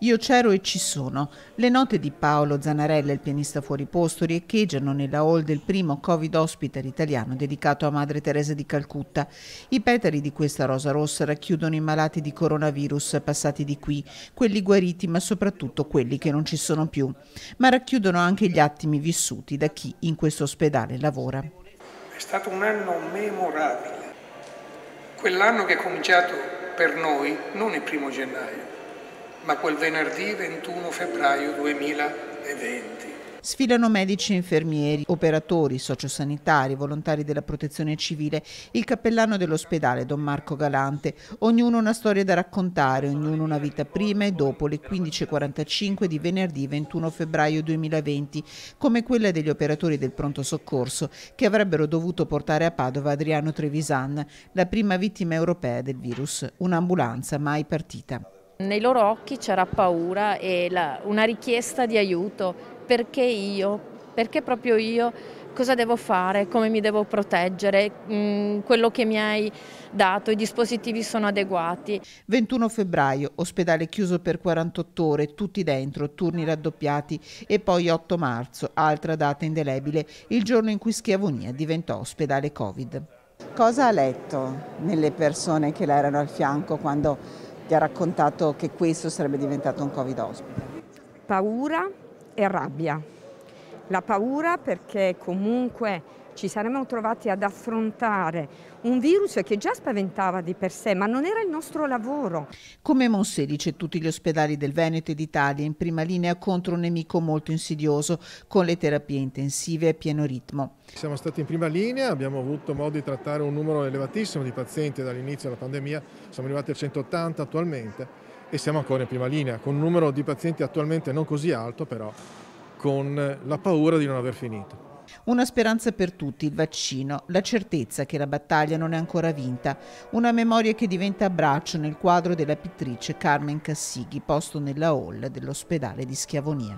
Io c'ero e ci sono. Le note di Paolo Zanarella, il pianista fuori posto, riecheggiano nella hall del primo Covid Hospital italiano dedicato a Madre Teresa di Calcutta. I petali di questa rosa rossa racchiudono i malati di coronavirus passati di qui, quelli guariti ma soprattutto quelli che non ci sono più. Ma racchiudono anche gli attimi vissuti da chi in questo ospedale lavora. È stato un anno memorabile. Quell'anno che è cominciato per noi non il 1° gennaio, ma quel venerdì 21 febbraio 2020. Sfilano medici e infermieri, operatori, sociosanitari, volontari della protezione civile, il cappellano dell'ospedale Don Marco Galante, ognuno una storia da raccontare, ognuno una vita prima e dopo le 15:45 di venerdì 21 febbraio 2020, come quella degli operatori del pronto soccorso che avrebbero dovuto portare a Padova Adriano Trevisan, la prima vittima europea del virus, un'ambulanza mai partita. Nei loro occhi c'era paura e una richiesta di aiuto. Perché io? Perché proprio io? Cosa devo fare? Come mi devo proteggere? Quello che mi hai dato, i dispositivi sono adeguati. 21 febbraio, ospedale chiuso per 48 ore, tutti dentro, turni raddoppiati. E poi 8 marzo, altra data indelebile, il giorno in cui Schiavonia diventò ospedale Covid. Cosa ha letto nelle persone che le erano al fianco quando ti ha raccontato che questo sarebbe diventato un Covid hospital? Paura e rabbia. La paura perché comunque ci saremmo trovati ad affrontare un virus che già spaventava di per sé, ma non era il nostro lavoro. Come Monselice, tutti gli ospedali del Veneto e d'Italia in prima linea contro un nemico molto insidioso, con le terapie intensive a pieno ritmo. Siamo stati in prima linea, abbiamo avuto modo di trattare un numero elevatissimo di pazienti dall'inizio della pandemia, siamo arrivati a 180 attualmente e siamo ancora in prima linea, con un numero di pazienti attualmente non così alto, però con la paura di non aver finito. Una speranza per tutti, il vaccino, la certezza che la battaglia non è ancora vinta, una memoria che diventa abbraccio nel quadro della pittrice Carmen Cassighi, posto nella hall dell'ospedale di Schiavonia.